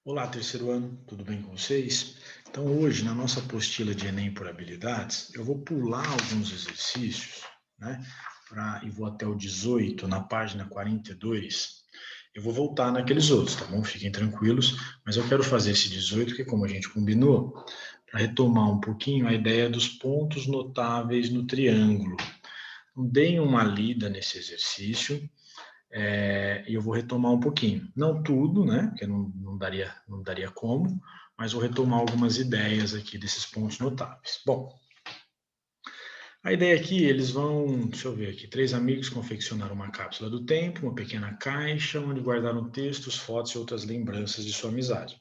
Olá, terceiro ano, tudo bem com vocês? Então, hoje, na nossa apostila de Enem por habilidades, eu vou pular alguns exercícios, né? E vou até o 18, na página 42. Eu vou voltar naqueles outros, tá bom? Fiquem tranquilos, mas eu quero fazer esse 18, que como a gente combinou, para retomar um pouquinho a ideia dos pontos notáveis no triângulo. Então, deem uma lida nesse exercício. E eu vou retomar um pouquinho. Não tudo, né? Porque não daria como, mas vou retomar algumas ideias aqui desses pontos notáveis. Bom, a ideia aqui, eles vão, deixa eu ver aqui, 3 amigos confeccionaram uma cápsula do tempo, uma pequena caixa, onde guardaram textos, fotos e outras lembranças de sua amizade.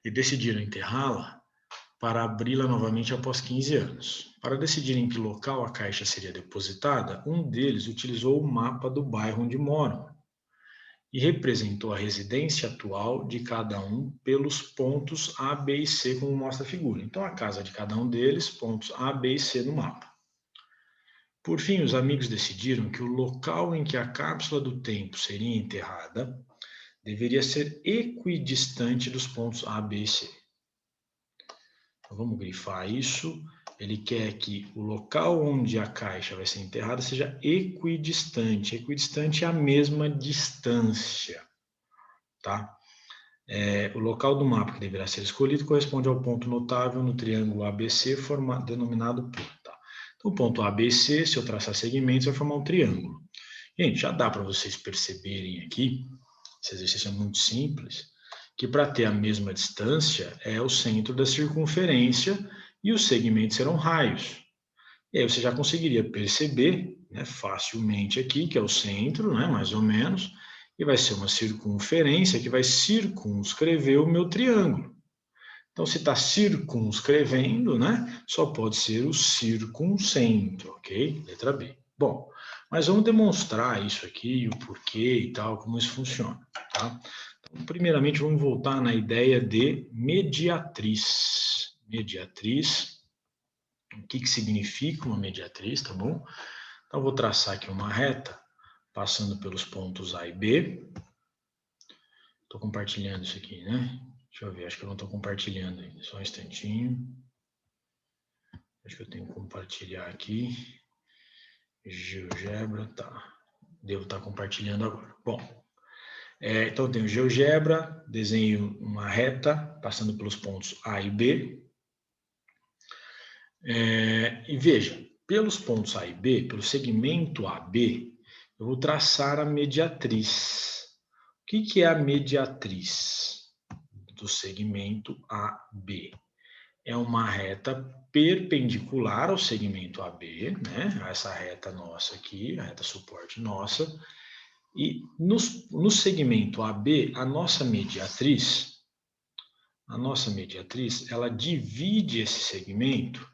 E decidiram enterrá-la para abri-la novamente após 15 anos. Para decidir em que local a caixa seria depositada, um deles utilizou o mapa do bairro onde moram e representou a residência atual de cada um pelos pontos A, B e C, como mostra a figura. Então, a casa de cada um deles, pontos A, B e C no mapa. Por fim, os amigos decidiram que o local em que a cápsula do tempo seria enterrada deveria ser equidistante dos pontos A, B e C. Então, vamos grifar isso. Ele quer que o local onde a caixa vai ser enterrada seja equidistante. Equidistante é a mesma distância, tá? O local do mapa que deverá ser escolhido corresponde ao ponto notável no triângulo ABC, denominado P. Tá? Então, o ponto ABC, se eu traçar segmentos, vai formar um triângulo. Gente, já dá para vocês perceberem aqui, esse exercício é muito simples, que para ter a mesma distância é o centro da circunferência e os segmentos serão raios. E aí você já conseguiria perceber, né, facilmente aqui, que é o centro, né, mais ou menos, e vai ser uma circunferência que vai circunscrever o meu triângulo. Então, se está circunscrevendo, né, só pode ser o circuncentro, ok? Letra B. Bom, mas vamos demonstrar isso aqui, o porquê e tal, como isso funciona, tá? Então, primeiramente, vamos voltar na ideia de mediatriz. Mediatriz, o que significa uma mediatriz, tá bom? Então, vou traçar aqui uma reta, passando pelos pontos A e B. Estou compartilhando isso aqui, né? Deixa eu ver, acho que eu não estou compartilhando ainda. Só um instantinho. Acho que eu tenho que compartilhar aqui. GeoGebra, tá. Devo estar compartilhando agora. Bom, então eu tenho GeoGebra, desenho uma reta, passando pelos pontos A e B. E veja, pelos pontos A e B, pelo segmento AB, eu vou traçar a mediatriz. O que é a mediatriz do segmento AB? É uma reta perpendicular ao segmento AB, né? Essa reta nossa aqui, a reta suporte nossa. E no segmento AB, a nossa mediatriz, ela divide esse segmento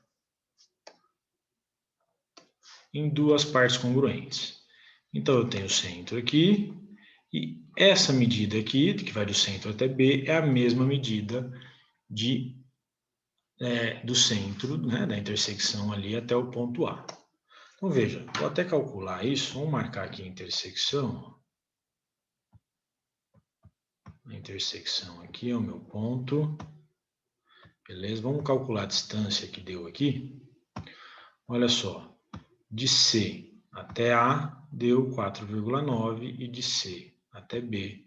em duas partes congruentes. Então, eu tenho o centro aqui, e essa medida aqui, que vai do centro até B, é a mesma medida do centro, né, da intersecção ali até o ponto A. Então, veja, vou até calcular isso, vamos marcar aqui a intersecção. A intersecção aqui é o meu ponto. Beleza? Vamos calcular a distância que deu aqui. Olha só, de C até A deu 4,9 e de C até B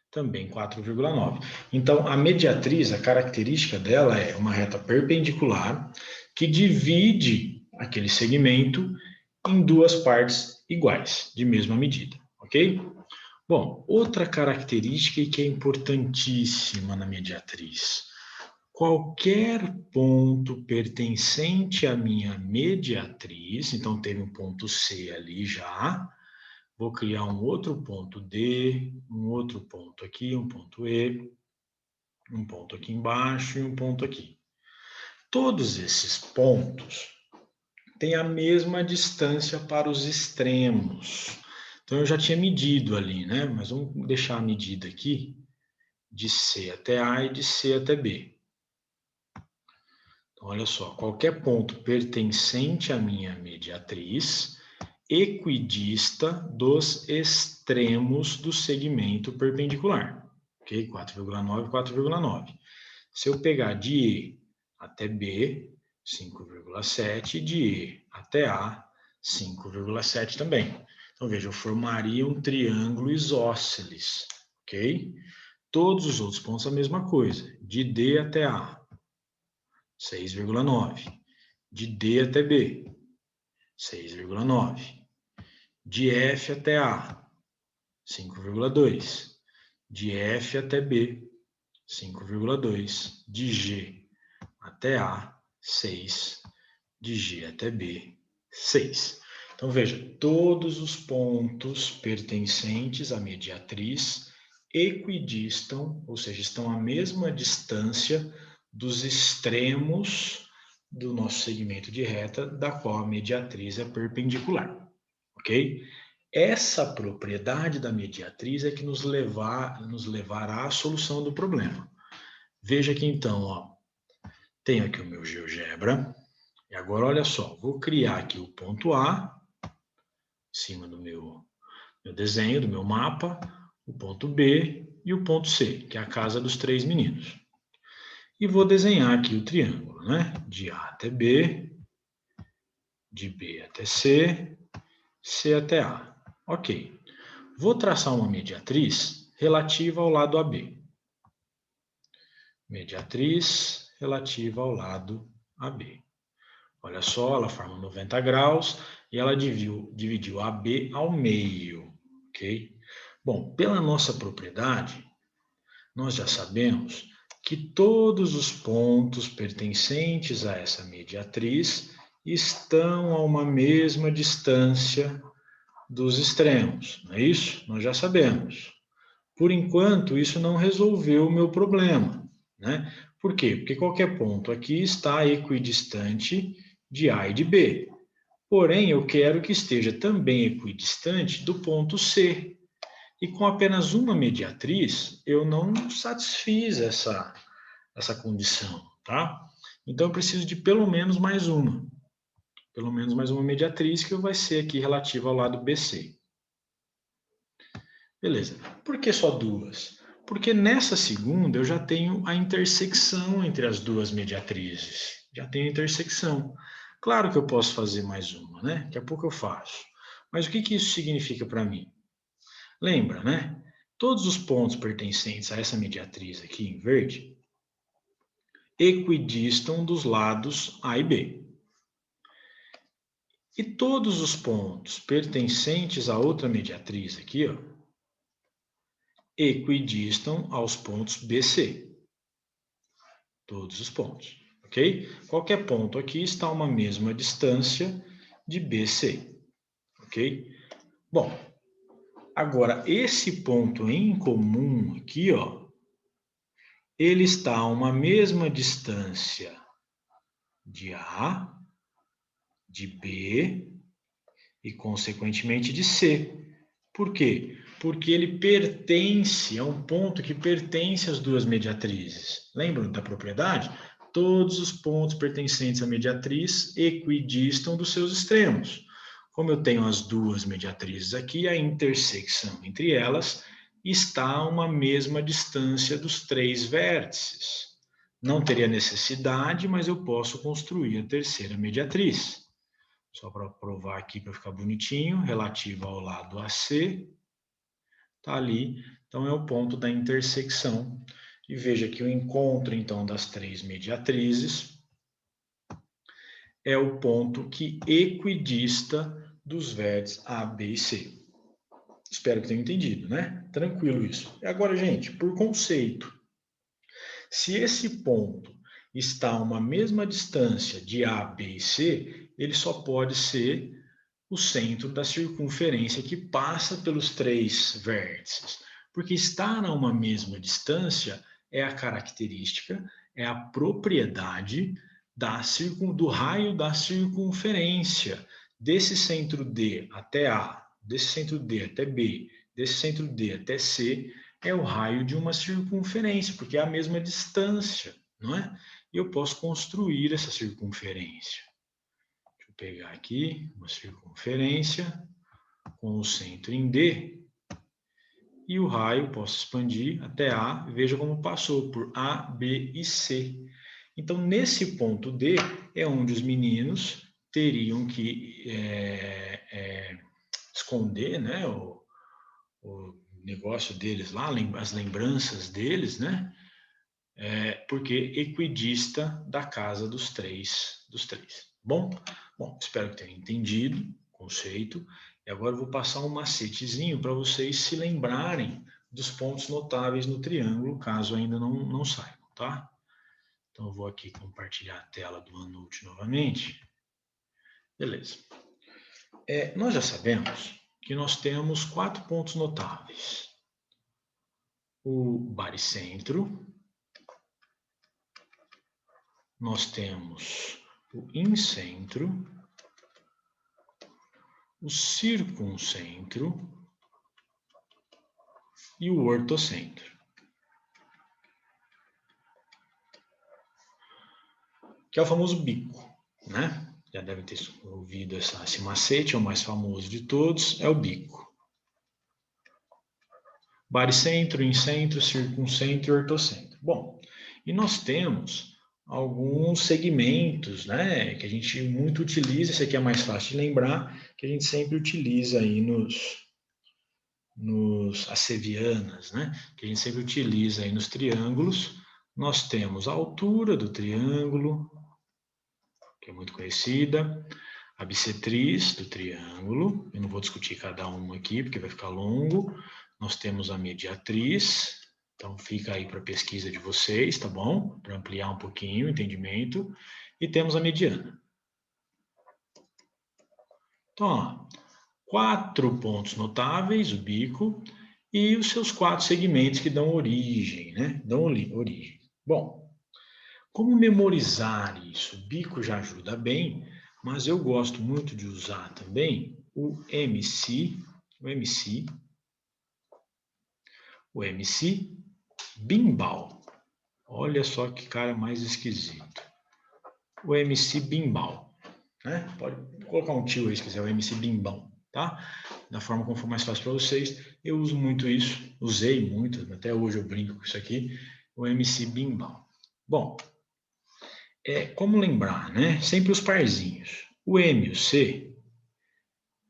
também 4,9. Então, a mediatriz, a característica dela é uma reta perpendicular que divide aquele segmento em duas partes iguais, de mesma medida, ok? Bom, outra característica que é importantíssima na mediatriz. Qualquer ponto pertencente à minha mediatriz, então teve um ponto C ali já, vou criar um outro ponto D, um outro ponto aqui, um ponto E, um ponto aqui embaixo e um ponto aqui. Todos esses pontos têm a mesma distância para os extremos. Então, eu já tinha medido ali, né? Mas vamos deixar a medida aqui de C até A e de C até B. Então, olha só, qualquer ponto pertencente à minha mediatriz equidista dos extremos do segmento perpendicular. ok? 4,9, 4,9. Se eu pegar de E até B, 5,7, de E até A, 5,7 também. Então, veja, eu formaria um triângulo isósceles, ok? Todos os outros pontos a mesma coisa. De D até A, 6,9. De D até B, 6,9. De F até A, 5,2. De F até B, 5,2. De G até A, 6. De G até B, 6. Então, veja, todos os pontos pertencentes à mediatriz equidistam, ou seja, estão à mesma distância dos extremos do nosso segmento de reta, da qual a mediatriz é perpendicular, ok? Essa propriedade da mediatriz é que nos levará à solução do problema. Veja aqui então, ó, tenho aqui o meu GeoGebra, e agora olha só, vou criar aqui o ponto A, em cima do meu desenho, do meu mapa, o ponto B e o ponto C, que é a casa dos 3 meninos. E vou desenhar aqui o triângulo, né? De A até B, de B até C, C até A. Ok. Vou traçar uma mediatriz relativa ao lado AB. Mediatriz relativa ao lado AB. Olha só, ela forma 90 graus e ela dividiu AB ao meio, ok? Bom, pela nossa propriedade, nós já sabemos que todos os pontos pertencentes a essa mediatriz estão a uma mesma distância dos extremos, não é isso? Nós já sabemos. Por enquanto, isso não resolveu o meu problema, né? Por quê? Porque qualquer ponto aqui está equidistante de A e de B. Porém, eu quero que esteja também equidistante do ponto C. E com apenas uma mediatriz, eu não satisfiz essa condição, tá? Então, eu preciso de pelo menos mais uma. Pelo menos mais uma mediatriz, que vai ser aqui relativa ao lado BC. Beleza. Por que só duas? Porque nessa segunda eu já tenho a intersecção entre as duas mediatrizes. Já tenho a intersecção. Claro que eu posso fazer mais uma, né? Daqui a pouco eu faço. Mas o que isso significa para mim? Lembra, né? Todos os pontos pertencentes a essa mediatriz aqui em verde equidistam dos lados A e B. E todos os pontos pertencentes a outra mediatriz aqui, ó, equidistam aos pontos BC. Todos os pontos, ok? Qualquer ponto aqui está a uma mesma distância de BC, ok? Bom, agora esse ponto em comum aqui, ó, ele está a uma mesma distância de A, de B e, consequentemente, de C. Por quê? Porque ele pertence a um ponto que pertence às duas mediatrizes. Lembram da propriedade? Todos os pontos pertencentes à mediatriz equidistam dos seus extremos. Como eu tenho as duas mediatrizes aqui, a intersecção entre elas está a uma mesma distância dos 3 vértices. Não teria necessidade, mas eu posso construir a terceira mediatriz. Só para provar aqui, para ficar bonitinho, relativa ao lado AC, está ali. Então, é o ponto da intersecção. E veja que o encontro, então, das 3 mediatrizes é o ponto que equidista dos vértices A, B e C. Espero que tenham entendido, né? Tranquilo isso. E agora, gente, por conceito, se esse ponto está a uma mesma distância de A, B e C, ele só pode ser o centro da circunferência que passa pelos 3 vértices. Porque estar a uma mesma distância é a característica, é a propriedade do raio da circunferência desse centro D até A, desse centro D até B, desse centro D até C, é o raio de uma circunferência, porque é a mesma distância, não é? E eu posso construir essa circunferência. Deixa eu pegar aqui uma circunferência com o centro em D e o raio posso expandir até A, veja como passou por A, B e C. Então, nesse ponto D é onde os meninos teriam que esconder, né, o negócio deles lá, as lembranças deles, né, porque equidista da casa dos três. Bom, espero que tenham entendido o conceito. E agora eu vou passar um macetezinho para vocês se lembrarem dos pontos notáveis no triângulo, caso ainda não saibam, tá? Então, eu vou aqui compartilhar a tela do OneNote novamente. Beleza. Nós já sabemos que nós temos 4 pontos notáveis. O baricentro, nós temos o incentro, o circuncentro e o ortocentro. Que é o famoso bico, né? Já deve ter ouvido esse macete, é o mais famoso de todos, é o bico. Baricentro, incentro, circuncentro e ortocentro. Bom, e nós temos alguns segmentos, né, que a gente muito utiliza, esse aqui é mais fácil de lembrar, que a gente sempre utiliza aí nos assevianas, né, que a gente sempre utiliza aí nos triângulos. Nós temos a altura do triângulo, que é muito conhecida, a bissetriz do triângulo, eu não vou discutir cada uma aqui, porque vai ficar longo. Nós temos a mediatriz, então fica aí para pesquisa de vocês, tá bom? Para ampliar um pouquinho o entendimento. E temos a mediana. Então, ó, 4 pontos notáveis, o bico, e os seus 4 segmentos que dão origem, né? Dão origem. Bom, como memorizar isso? O bico já ajuda bem, mas eu gosto muito de usar também o MC Bimbal. Olha só que cara mais esquisito. O MC Bimbal, né? Pode colocar um tio aí se quiser, o MC Bimbal, tá? Da forma como for mais fácil para vocês. Eu uso muito isso, usei muito, até hoje eu brinco com isso aqui, o MC Bimbal. Bom, como lembrar, né? Sempre os parzinhos. O M e o C,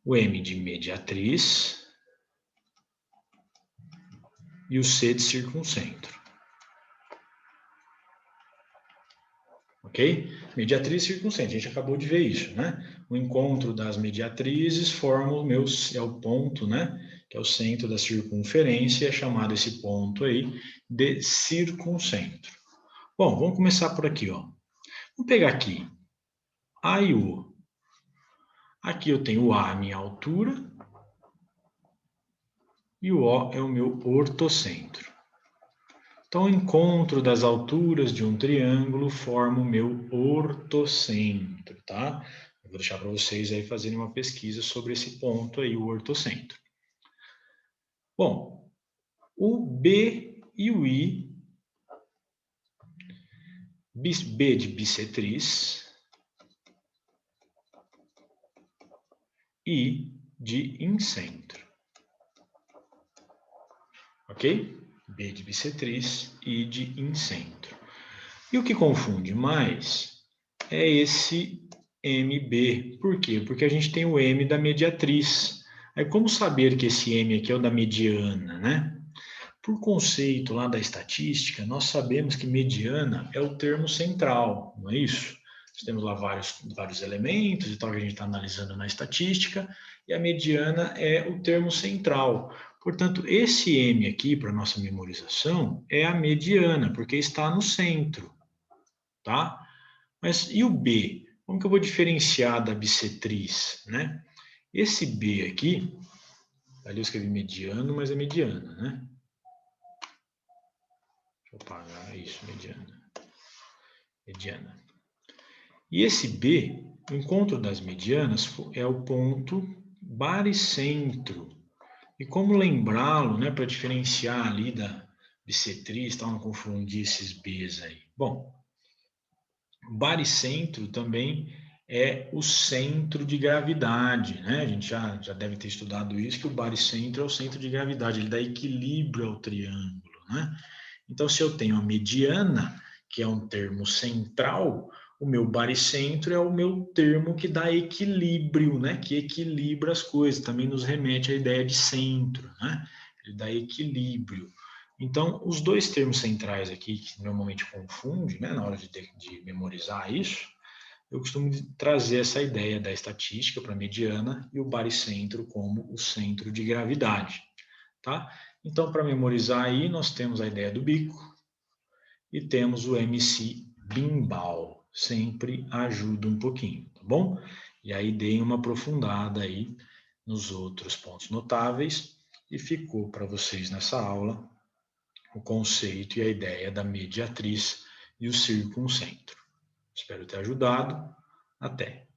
o M de mediatriz e o C de circuncentro. Ok? Mediatriz e circuncentro, a gente acabou de ver isso, né? O encontro das mediatrizes forma é o ponto, né? Que é o centro da circunferência, é chamado esse ponto aí de circuncentro. Bom, vamos começar por aqui, ó. Vamos pegar aqui A e U. Aqui eu tenho o A, a minha altura, e o O é o meu ortocentro. Então, o encontro das alturas de um triângulo forma o meu ortocentro, tá? Eu vou deixar para vocês aí fazerem uma pesquisa sobre esse ponto aí, o ortocentro. Bom, o B e o I, B de bissetriz, I de incentro. Ok? B de bissetriz, I de incentro. E o que confunde mais é esse MB. Por quê? Porque a gente tem o M da mediatriz. Aí como saber que esse M aqui é o da mediana, né? Por conceito lá da estatística, nós sabemos que mediana é o termo central, não é isso? Nós temos lá vários elementos e tal que a gente está analisando na estatística, e a mediana é o termo central. Portanto, esse M aqui, para nossa memorização, é a mediana, porque está no centro, tá? Mas e o B? Como que eu vou diferenciar da bissetriz, né? Esse B aqui, ali eu escrevi mediano, mas é mediana, né? Deixa eu apagar isso, mediana. E esse B, o encontro das medianas, é o ponto baricentro. E como lembrá-lo, né, para diferenciar ali da bissetriz, não confundir esses Bs aí? Bom, baricentro também é o centro de gravidade, né? A gente já deve ter estudado isso, que o baricentro é o centro de gravidade, ele dá equilíbrio ao triângulo, né? Então, se eu tenho a mediana, que é um termo central, o meu baricentro é o meu termo que dá equilíbrio, né? Que equilibra as coisas, também nos remete à ideia de centro, né? Ele dá equilíbrio. Então, os dois termos centrais aqui, que normalmente confunde, né, na hora de memorizar isso, eu costumo trazer essa ideia da estatística para a mediana e o baricentro como o centro de gravidade, tá? Então, para memorizar aí, nós temos a ideia do bico e temos o MC bimbal, sempre ajuda um pouquinho, tá bom? E aí dei uma aprofundada aí nos outros pontos notáveis e ficou para vocês nessa aula o conceito e a ideia da mediatriz e o circuncentro. Espero ter ajudado. Até!